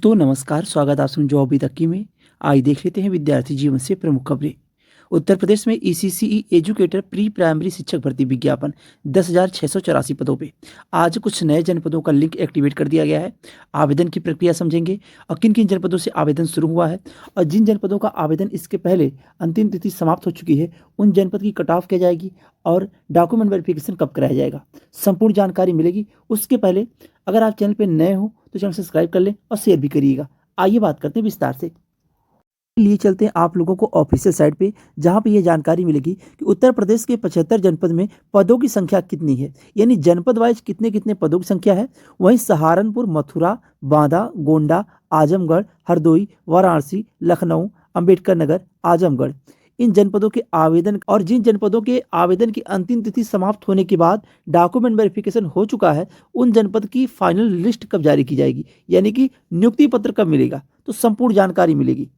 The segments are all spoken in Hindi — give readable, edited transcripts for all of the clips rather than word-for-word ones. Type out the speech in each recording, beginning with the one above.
दोस्तों नमस्कार, स्वागत है आप सभी जो अभी तक की में। आइए देख लेते हैं विद्यार्थी जीवन से प्रमुख खबरें। उत्तर प्रदेश में ईसीसीई एजुकेटर प्री प्राइमरी शिक्षक भर्ती विज्ञापन 10,684 पदों पे। आज कुछ नए जनपदों का लिंक एक्टिवेट कर दिया गया है। आवेदन की प्रक्रिया समझेंगे और किन किन जनपदों से आवेदन शुरू हुआ है और जिन जनपदों का आवेदन इसके पहले अंतिम तिथि समाप्त हो चुकी है उन जनपद की कट ऑफ किया जाएगी और डॉक्यूमेंट वेरिफिकेशन कब कराया जाएगा, संपूर्ण जानकारी मिलेगी। उसके पहले अगर आप चैनल पर नए हो तो चैनल सब्सक्राइब कर लें और शेयर भी करिएगा। आइए बात करते हैं विस्तार से। लिए चलते हैं आप लोगों को ऑफिशियल साइट पे, जहां पे ये जानकारी मिलेगी कि उत्तर प्रदेश के 75 जनपद में पदों की संख्या कितनी है, यानी जनपद वाइज कितने कितने पदों की संख्या है। वहीं सहारनपुर, मथुरा, बांदा, गोंडा, आजमगढ़, हरदोई, वाराणसी, लखनऊ, अंबेडकर नगर, आजमगढ़, इन जनपदों के आवेदन और जिन जनपदों के आवेदन की अंतिम तिथि समाप्त होने के बाद डॉक्यूमेंट वेरिफिकेशन हो चुका है उन जनपद की फाइनल लिस्ट कब जारी की जाएगी, यानी कि नियुक्ति पत्र कब मिलेगा, तो संपूर्ण जानकारी मिलेगी।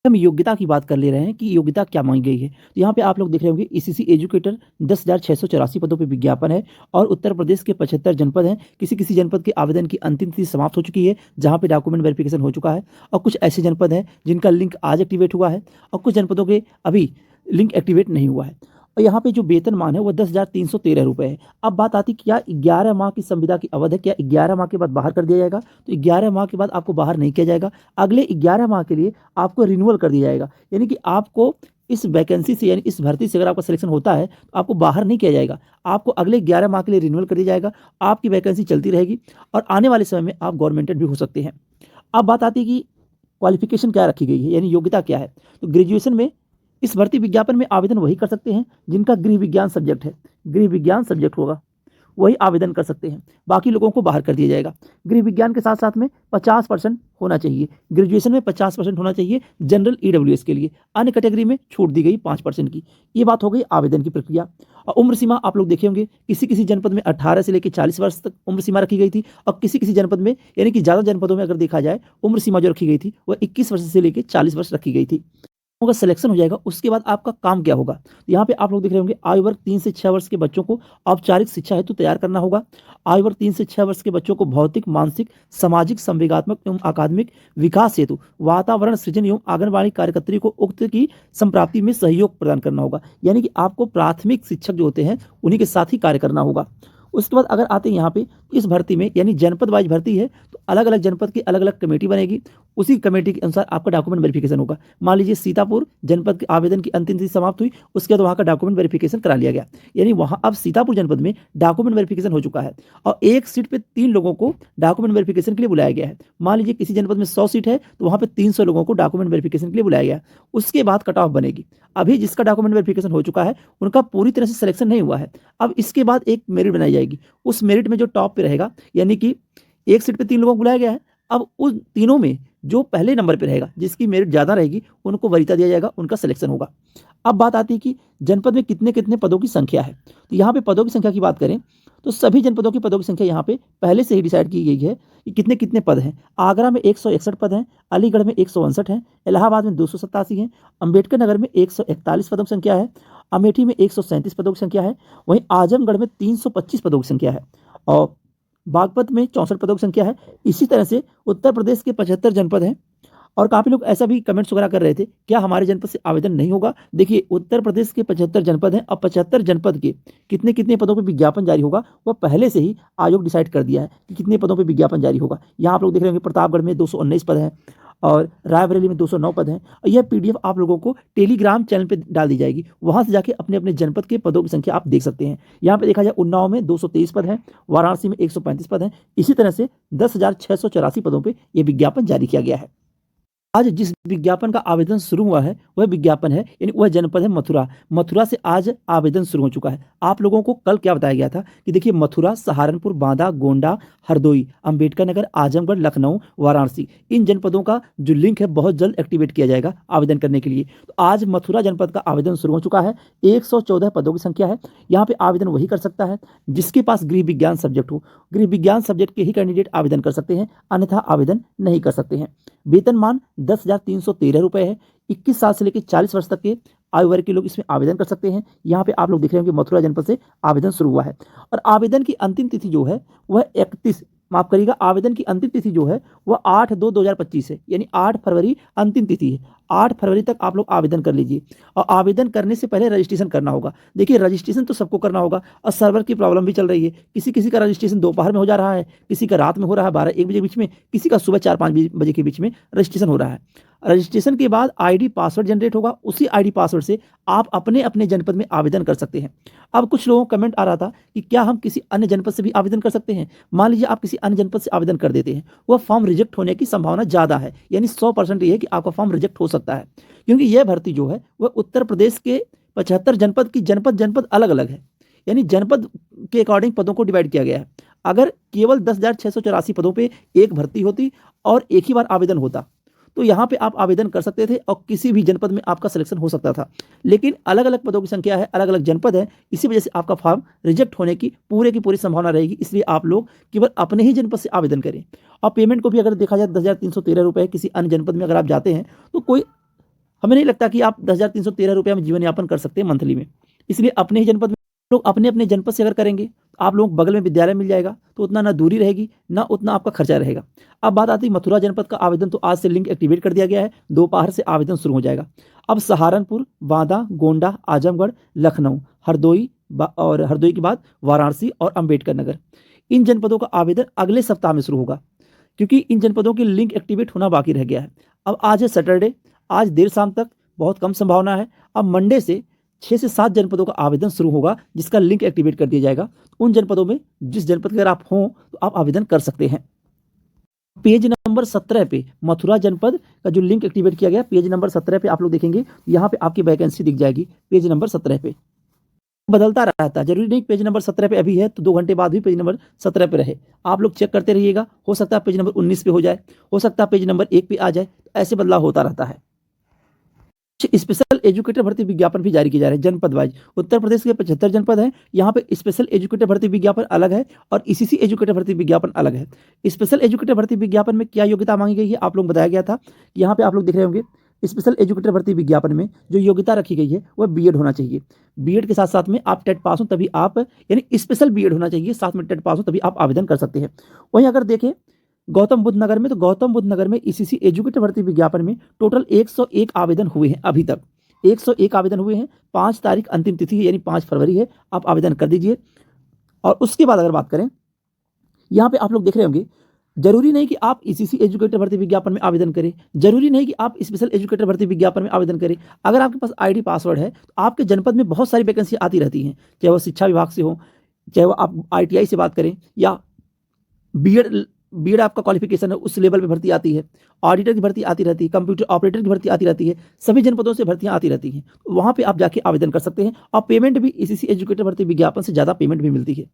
हम योग्यता की बात कर ले रहे हैं कि योग्यता क्या मांगी गई है। तो यहाँ पे आप लोग देख रहे होंगे ईसीसी एजुकेटर 10,684 पदों पे विज्ञापन है और उत्तर प्रदेश के 75 जनपद हैं। किसी किसी जनपद के आवेदन की अंतिम तिथि समाप्त हो चुकी है जहाँ पे डॉक्यूमेंट वेरिफिकेशन हो चुका है और कुछ ऐसे जनपद हैं जिनका लिंक आज एक्टिवेट हुआ है और कुछ जनपदों के अभी लिंक एक्टिवेट नहीं हुआ है। और यहाँ पे जो वेतनमान है वो 10,313 रुपये है। अब बात आती क्या 11 माह की संविदा की अवधि है, क्या 11 माह के बाद बाहर कर दिया जाएगा? तो 11 माह के बाद आपको बाहर नहीं किया जाएगा। अगले 11 माह के लिए आपको रिन्यूअल कर दिया जाएगा, यानी कि आपको इस वैकेंसी से यानी इस भर्ती से अगर आपका सिलेक्शन होता है तो आपको बाहर नहीं किया जाएगा, आपको अगले 11 माह के लिए रिन्यूअल कर दिया जाएगा। आपकी वैकेंसी चलती रहेगी और आने वाले समय में आप गवर्नमेंटेड भी हो सकते हैं। अब बात आती है कि क्वालिफिकेशन क्या रखी गई है, यानी योग्यता क्या है। तो ग्रेजुएशन में इस भर्ती विज्ञापन में आवेदन वही कर सकते हैं जिनका गृह विज्ञान सब्जेक्ट है, गृह विज्ञान सब्जेक्ट होगा वही आवेदन कर सकते हैं, बाकी लोगों को बाहर कर दिया जाएगा। गृह विज्ञान के साथ साथ में 50% होना चाहिए, ग्रेजुएशन में 50% होना चाहिए जनरल ईडब्ल्यूएस के लिए। अन्य कैटेगरी में छूट दी गई 5% की। ये बात हो गई आवेदन की प्रक्रिया। और उम्र सीमा आप लोग देखे होंगे, किसी किसी जनपद में 18 से लेकर 40 वर्ष तक उम्र सीमा रखी गई थी और किसी किसी जनपद में यानी कि ज़्यादा जनपदों में अगर देखा जाए उम्र सीमा जो रखी गई थी वह 21 वर्ष से लेकर 40 वर्ष रखी गई थी। का सिलेक्शन हो जाएगा उसके बाद आपका काम क्या होगा। यहाँ पे आप लोग देख रहे होंगे आयु वर्ग 3 से 6 वर्ष के बच्चों को औपचारिक शिक्षा हेतु तैयार करना होगा। आयु वर्ग 3 से 6 वर्ष के बच्चों को भौतिक, मानसिक, सामाजिक, संवेगात्मक एवं अकादमिक विकास हेतु वातावरण सृजन एवं आंगनबाड़ी कार्यकर्त्री को उक्त की संप्राप्ति में सहयोग प्रदान करना होगा, यानी कि आपको प्राथमिक शिक्षक जो होते हैं उन्हीं के साथ ही कार्य करना होगा। उसके बाद अगर आते हैं यहाँ पे इस भर्ती में, यानी जनपद वाइज भर्ती है तो अलग अलग जनपद की अलग अलग कमेटी बनेगी, उसी कमेटी के अनुसार आपका डॉक्यूमेंट वेरिफिकेशन होगा। मान लीजिए सीतापुर जनपद के आवेदन की अंतिम तिथि समाप्त हुई, उसके बाद वहाँ का डॉक्यूमेंट वेरिफिकेशन करा लिया गया, यानी वहाँ अब सीतापुर जनपद में डॉक्यूमेंट वेरिफिकेशन हो चुका है और एक सीट पे 3 लोगों को डॉक्यूमेंट वेरिफिकेशन के लिए बुलाया गया है। मान लीजिए किसी जनपद में 100 सीट है तो वहाँ पे 300 लोगों को डॉक्यूमेंट वेरिफिकेशन के लिए बुलाया गया। उसके बाद कट ऑफ बनेगी। अभी जिसका डॉक्यूमेंट वेरिफिकेशन हो चुका है उनका पूरी तरह से सिलेक्शन नहीं हुआ है। अब इसके बाद एक मेरिट बनाई जाएगी, उस मेरिट में जो टॉप पे रहेगा, यानी कि एक सीट पे 3 लोगों को बुलाया गया है, अब उन तीनों में जो पहले नंबर पे रहेगा, जिसकी मेरिट ज़्यादा रहेगी उनको वरीयता दिया जाएगा, उनका सिलेक्शन होगा। अब बात आती है कि जनपद में कितने कितने पदों की संख्या है। तो यहाँ पे पदों की संख्या की बात करें तो सभी जनपदों की पदों की संख्या यहाँ पे पहले से ही डिसाइड की गई है कि कितने कितने पद हैं। आगरा में 161 पद हैं, अलीगढ़ में 159 हैं, इलाहाबाद में 287 हैं, अंबेडकर नगर में 141 पदों की संख्या है, अमेठी में 137 पदों की संख्या है, वहीं आजमगढ़ में 325 पदों की संख्या है और बागपत में 64 पदों की संख्या है। इसी तरह से उत्तर प्रदेश के 75 जनपद हैं। और काफ़ी लोग ऐसा भी कमेंट्स वगैरह कर रहे थे क्या हमारे जनपद से आवेदन नहीं होगा। देखिए उत्तर प्रदेश के 75 जनपद हैं और 75 जनपद के कितने कितने पदों पर विज्ञापन जारी होगा वह पहले से ही आयोग डिसाइड कर दिया है कि कितने पदों पर विज्ञापन जारी होगा। यहाँ आप लोग देख रहे होंगे प्रतापगढ़ में 219 पद हैं और रायबरेली में 209 पद हैं। और यह पीडीएफ आप लोगों को टेलीग्राम चैनल पे डाल दी जाएगी, वहां से जाके अपने अपने जनपद के पदों की संख्या आप देख सकते हैं। यहाँ पे देखा जाए उन्नाव में 223 पद हैं, वाराणसी में 135 पद हैं। इसी तरह से 10,684 पदों पे यह विज्ञापन जारी किया गया है। आज जिस विज्ञापन का आवेदन शुरू हुआ है वह विज्ञापन है, यानी वह जनपद है मथुरा। मथुरा से आज आवेदन शुरू हो चुका है। आप लोगों को कल क्या बताया गया था कि देखिए मथुरा, सहारनपुर, बांदा, गोंडा, हरदोई, अंबेडकर नगर, आजमगढ़, लखनऊ, वाराणसी, इन जनपदों का जो लिंक है बहुत जल्द एक्टिवेट किया जाएगा आवेदन करने के लिए। तो आज मथुरा जनपद का आवेदन शुरू हो चुका है। 114 पदों की संख्या है। यहाँ पे आवेदन वही कर सकता है जिसके पास गृह विज्ञान सब्जेक्ट हो। गृह विज्ञान सब्जेक्ट के ही कैंडिडेट आवेदन कर सकते हैं, अन्यथा आवेदन नहीं कर सकते हैं। वेतनमान 10,313 रुपये है। 21 साल से लेकर 40 वर्ष तक के आयु वर्ग के लोग इसमें आवेदन कर सकते हैं। यहाँ पे आप लोग देख रहे होंगे मथुरा जनपद से आवेदन शुरू हुआ है और आवेदन की अंतिम तिथि जो है वह 31 माफ करिएगा, आवेदन की अंतिम तिथि जो है वह 8/2/2025 है, यानी 8 फरवरी अंतिम तिथि है। 8 फरवरी तक आप लोग आवेदन कर लीजिए और आवेदन करने से पहले रजिस्ट्रेशन करना होगा। देखिए रजिस्ट्रेशन तो सबको करना होगा और सर्वर की प्रॉब्लम भी चल रही है। किसी किसी का रजिस्ट्रेशन दोपहर में हो जा रहा है, किसी का रात में हो रहा है 12-1 बजे के बीच में, किसी का सुबह 4-5 बजे के बीच में रजिस्ट्रेशन हो रहा है। रजिस्ट्रेशन के बाद आईडी पासवर्ड जनरेट होगा, उसी आईडी पासवर्ड से आप अपने अपने जनपद में आवेदन कर सकते हैं। अब कुछ लोगों का कमेंट आ रहा था कि क्या हम किसी अन्य जनपद से भी आवेदन कर सकते हैं। मान लीजिए आप किसी अन्य जनपद से आवेदन कर देते हैं, वह फॉर्म रिजेक्ट होने की संभावना ज़्यादा है, यानी 100% ये है कि आपका फॉर्म रिजेक्ट हो सकता है, क्योंकि यह भर्ती जो है वह उत्तर प्रदेश के 75 जनपद की जनपद जनपद अलग अलग है, यानी जनपद के अकॉर्डिंग पदों को डिवाइड किया गया है। अगर केवल 10,684 पदों पे एक भर्ती होती और एक ही बार आवेदन होता तो यहाँ पे आप आवेदन कर सकते थे और किसी भी जनपद में आपका सिलेक्शन हो सकता था, लेकिन अलग अलग पदों की संख्या है, अलग अलग जनपद है, इसी वजह से आपका फॉर्म रिजेक्ट होने की पूरी संभावना रहेगी। इसलिए आप लोग केवल अपने ही जनपद से आवेदन करें। और पेमेंट को भी अगर देखा जाए 10,313 रुपये किसी अन्य जनपद में अगर आप जाते हैं तो कोई, हमें नहीं लगता कि आप 10,313 रुपये में जीवन यापन कर सकते हैं मंथली में। इसलिए अपने ही जनपद में लोग अपने अपने जनपद से अगर करेंगे तो आप लोग बगल में विद्यालय मिल जाएगा, तो उतना ना दूरी रहेगी ना उतना आपका खर्चा रहेगा। अब बात आती है मथुरा जनपद का आवेदन, तो आज से लिंक एक्टिवेट कर दिया गया है, दोपहर से आवेदन शुरू हो जाएगा। अब सहारनपुर, बांदा, गोंडा, आजमगढ़, लखनऊ, हरदोई और हरदोई के बाद वाराणसी और अंबेडकर नगर, इन जनपदों का आवेदन अगले सप्ताह में शुरू होगा, क्योंकि इन जनपदों की लिंक एक्टिवेट होना बाकी रह गया है। अब आज है सैटरडे, आज देर शाम तक बहुत कम संभावना है। अब मंडे से 6 से 7 जनपदों का आवेदन शुरू होगा, जिसका लिंक एक्टिवेट कर दिया जाएगा। उन जनपदों में जिस जनपद के अगर आप हों तो आप आवेदन कर सकते हैं। पेज नंबर 17 पे मथुरा जनपद का जो लिंक एक्टिवेट किया गया, पेज नंबर 17 पे आप लोग देखेंगे, यहाँ पे आपकी वैकेंसी दिख जाएगी। पेज नंबर 17 पे बदलता रहता है, जरूरी नहीं पेज नंबर 17 पे अभी है तो 2 घंटे बाद भी पेज नंबर 17 पे रहे। आप लोग चेक करते रहिएगा, हो सकता है पेज नंबर 19 पे हो जाए, हो सकता है पेज नंबर 1 पे आ जाए, ऐसे बदलाव होता रहता है। स्पेशल एजुकेटर भर्ती विज्ञापन भी जारी किए जा रहे हैं जनपद वाइज। उत्तर प्रदेश के 75 जनपद हैं, यहाँ पे स्पेशल एजुकेटर भर्ती विज्ञापन अलग है और ईसीसी एजुकेटर भर्ती विज्ञापन अलग है। स्पेशल एजुकेटर भर्ती विज्ञापन में क्या योग्यता मांगी गई है आप लोग बताया गया था, यहाँ पे आप लोग देख रहे होंगे। स्पेशल एजुकेटर भर्ती विज्ञापन में जो योग्यता रखी गई है वह बीएड होना चाहिए। बीएड के साथ साथ में आप टेट पास हो तभी आप, यानी स्पेशल बीएड होना चाहिए, साथ में टेट पास हो तभी आप आवेदन कर सकते हैं। वहीं अगर देखें गौतम बुद्ध नगर में, तो गौतम बुद्ध नगर में ईसीसी एजुकेटर भर्ती विज्ञापन में टोटल 101 आवेदन हुए हैं अभी तक। 101 आवेदन हुए हैं, 5 तारीख अंतिम तिथि है, यानी 5 फरवरी है, आप आवेदन कर दीजिए। और उसके बाद अगर बात करें, यहाँ पे आप लोग देख रहे होंगे, जरूरी नहीं कि आप ईसीसी एजुकेटर भर्ती विज्ञापन में आवेदन करें, जरूरी नहीं कि आप स्पेशल एजुकेटर भर्ती विज्ञापन में आवेदन करें। अगर आपके पास आईडी पासवर्ड है तो आपके जनपद में बहुत सारी वैकेंसी आती रहती हैं, चाहे वो शिक्षा विभाग से हो, चाहे वो आप ITI से बात करें, या बीएड आपका क्वालिफिकेशन है उस लेवल पे भर्ती आती है, ऑडिटर की भर्ती आती रहती है, कंप्यूटर ऑपरेटर की भर्ती आती रहती है, सभी जनपदों से भर्तियां आती रहती हैं। वहां पे आप जाके आवेदन कर सकते हैं और पेमेंट भी ईसीसी एजुकेटर भर्ती विज्ञापन से ज़्यादा पेमेंट भी मिलती है।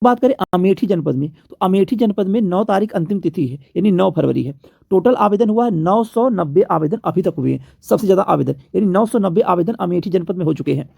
बात करें अमेठी जनपद में, तो अमेठी जनपद में 9 तारीख अंतिम तिथि है, यानी 9 फरवरी है। टोटल आवेदन हुआ है 990 आवेदन अभी तक हुए हैं, सबसे ज़्यादा आवेदन, यानी 990 आवेदन अमेठी जनपद में हो चुके हैं।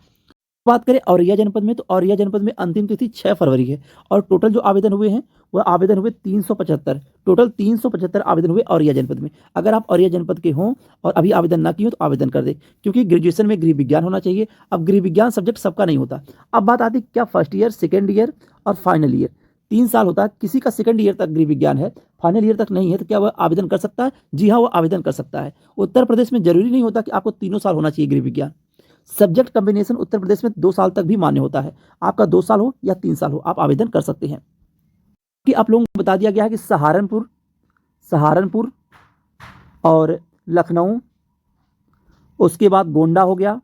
बात करें औरैया जनपद में, तो औरैया जनपद में अंतिम तिथि 6 फरवरी है और टोटल जो आवेदन हुए हैं वह आवेदन हुए 375, टोटल 375 आवेदन हुए औरैया जनपद में। अगर आप औरैया जनपद के हों और अभी आवेदन ना किए हो तो आवेदन कर दें, क्योंकि ग्रेजुएशन में गृह विज्ञान होना चाहिए। अब गृह विज्ञान सब्जेक्ट सबका नहीं होता। अब बात आती है क्या फर्स्ट ईयर, सेकेंड ईयर और फाइनल ईयर 3 साल होता है, किसी का सेकंड ईयर तक गृह विज्ञान है, फाइनल ईयर तक नहीं है, तो क्या वह आवेदन कर सकता है? जी हाँ, वह आवेदन कर सकता है। उत्तर प्रदेश में जरूरी नहीं होता कि आपको 3 साल होना चाहिए गृह विज्ञान। सब्जेक्ट कॉम्बिनेशन उत्तर प्रदेश में 2 साल तक भी मान्य होता है। आपका 2 साल हो या 3 साल हो, आप आवेदन कर सकते हैं। कि आप लोगों को बता दिया गया है कि सहारनपुर और लखनऊ, उसके बाद गोंडा हो गया,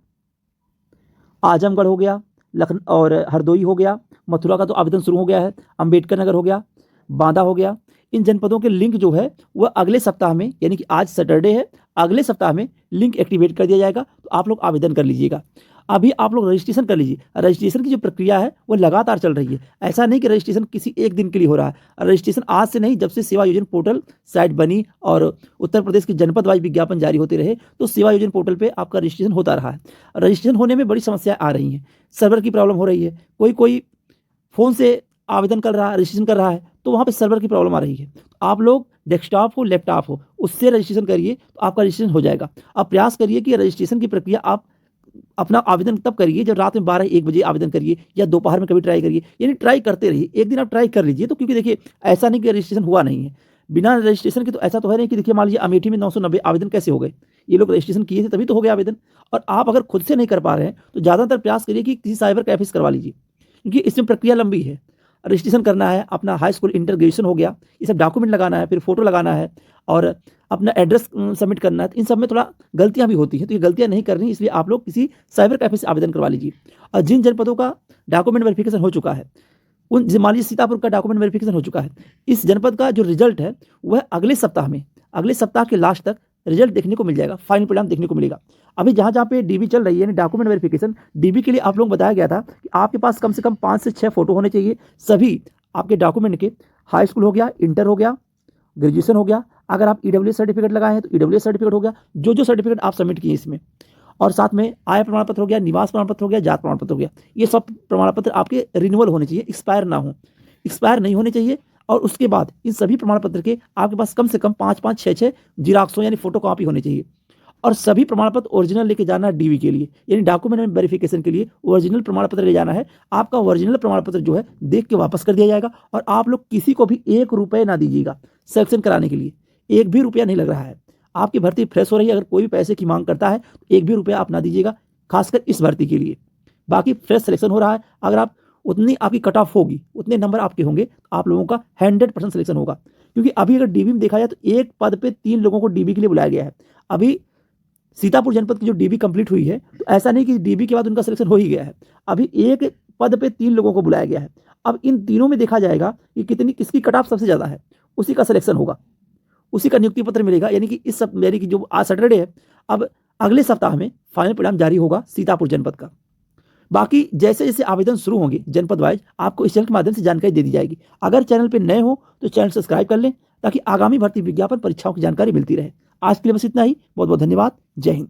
आजमगढ़ हो गया, लखनऊ और हरदोई हो गया, मथुरा का तो आवेदन शुरू हो गया है, अंबेडकर नगर हो गया, बांदा हो गया। इन जनपदों के लिंक जो है वह अगले सप्ताह में, यानी कि आज सैटरडे है, अगले सप्ताह में लिंक एक्टिवेट कर दिया जाएगा, तो आप लोग आवेदन कर लीजिएगा। अभी आप लोग रजिस्ट्रेशन कर लीजिए। रजिस्ट्रेशन की जो प्रक्रिया है वो लगातार चल रही है, ऐसा नहीं कि रजिस्ट्रेशन किसी एक दिन के लिए हो रहा है। रजिस्ट्रेशन आज से नहीं, जब से सेवा योजना पोर्टल साइट बनी और उत्तर प्रदेश के जनपद वाइज विज्ञापन जारी होते रहे, तो सेवा योजना पोर्टल पे आपका रजिस्ट्रेशन होता रहा है। रजिस्ट्रेशन होने में बड़ी समस्याएं आ रही हैं, सर्वर की प्रॉब्लम हो रही है, कोई फ़ोन से आवेदन कर रहा है, रजिस्ट्रेशन कर रहा है, तो वहाँ पे सर्वर की प्रॉब्लम आ रही है। तो आप लोग डेस्कटॉप हो, लैपटॉप हो, उससे रजिस्ट्रेशन करिए तो आपका रजिस्ट्रेशन हो जाएगा। आप प्रयास करिए कि रजिस्ट्रेशन की प्रक्रिया आप अपना आवेदन तब करिए जब रात में 12-1 बजे आवेदन करिए या दोपहर में कभी ट्राई करिए, यानी ट्राई करते रहिए। एक दिन आप ट्राई कर लीजिए, तो क्योंकि देखिए ऐसा नहीं कि रजिस्ट्रेशन हुआ नहीं है, बिना रजिस्ट्रेशन के तो ऐसा तो है नहीं कि देखिए मान लीजिए अमेठी में 990 आवेदन कैसे हो गए, ये लोग रजिस्ट्रेशन किए थे तभी तो हो गया आवेदन। और आप अगर खुद से नहीं कर पा रहे हैं तो ज़्यादातर प्रयास करिए कि किसी साइबर कैफे से करवा लीजिए, क्योंकि इसमें प्रक्रिया लंबी है। रजिस्ट्रेशन करना है, अपना हाई स्कूल इंटर ग्रेजुएशन हो गया, ये सब डॉक्यूमेंट लगाना है, फिर फोटो लगाना है और अपना एड्रेस सबमिट करना है। तो इन सब में थोड़ा गलतियां भी होती हैं, तो ये गलतियां नहीं करनी, इसलिए आप लोग किसी साइबर कैफे से आवेदन करवा लीजिए। और जिन जनपदों का डॉक्यूमेंट वेरिफिकेशन हो चुका है, उन मान लीजिए सीतापुर का डॉक्यूमेंट वेरिफिकेशन हो चुका है, इस जनपद का जो रिजल्ट है वह अगले सप्ताह में, अगले सप्ताह के लास्ट तक रिजल्ट देखने को मिल जाएगा, फाइनल परिणाम देखने को मिलेगा। अभी जहाँ जहाँ पे डीबी चल रही है, यानी डॉक्यूमेंट वेरिफिकेशन, डीबी के लिए आप लोग बताया गया था कि आपके पास कम से कम 5 से 6 फोटो होने चाहिए, सभी आपके डॉक्यूमेंट के, हाई स्कूल हो गया, इंटर हो गया, ग्रेजुएशन हो गया, अगर आप ईडब्ल्यूएस सर्टिफिकेट लगाए हैं तो ईडब्ल्यूएस सर्टिफिकेट हो गया, जो सर्टिफिकेट आप सबमिट किए इसमें, और साथ में आय प्रमाण पत्र हो गया, निवास प्रमाण पत्र हो गया, जात प्रमाण पत्र हो गया, ये सब प्रमाण पत्र आपके रिन्यूअल होने चाहिए, एक्सपायर ना हो, एक्सपायर नहीं होने चाहिए। और उसके बाद इन सभी प्रमाण पत्र के आपके पास कम से कम 5-5, 6-6 जिराक्सों यानी फोटो कॉपी होनी चाहिए। और सभी प्रमाण पत्र ओरिजिनल लेके जाना है डीवी के लिए, यानी डॉक्यूमेंट वेरिफिकेशन के लिए ओरिजिनल प्रमाण पत्र ले जाना है। आपका ओरिजिनल प्रमाण पत्र जो है देख के वापस कर दिया जाएगा, और आप लोग किसी को भी 1 रुपये ना दीजिएगा सिलेक्शन कराने के लिए, 1 भी रुपया नहीं लग रहा है। आपकी भर्ती फ्रेश हो रही है, अगर कोई भी पैसे की मांग करता है तो 1 भी रुपया आप ना दीजिएगा, खासकर इस भर्ती के लिए। बाकी फ्रेश सिलेक्शन हो रहा है, अगर आप उतनी आपकी कट ऑफ होगी, उतने नंबर आपके होंगे, आप लोगों का 100% सिलेक्शन होगा। क्योंकि अभी अगर डीबी में देखा जाए तो एक पद पे 3 लोगों को डीबी के लिए बुलाया गया है। अभी सीतापुर जनपद की जो डीबी कंप्लीट हुई है, तो ऐसा नहीं कि डीबी के बाद उनका सिलेक्शन हो ही गया है, अभी एक पद पे 3 लोगों को बुलाया गया है। अब इन तीनों में देखा जाएगा कि किसकी कट ऑफ सबसे ज़्यादा है, उसी का सिलेक्शन होगा, उसी का नियुक्ति पत्र मिलेगा। यानी कि इस सब, यानी कि जो आज सैटरडे है, अब अगले सप्ताह में फाइनल परिणाम जारी होगा सीतापुर जनपद का। बाकी जैसे जैसे आवेदन शुरू होंगे जनपद वाइज, आपको इस चैनल के माध्यम से जानकारी दे दी जाएगी। अगर चैनल पर नए हो तो चैनल सब्सक्राइब कर लें, ताकि आगामी भर्ती विज्ञापन परीक्षाओं की जानकारी मिलती रहे। आज के लिए बस इतना ही। बहुत बहुत धन्यवाद। जय हिंद।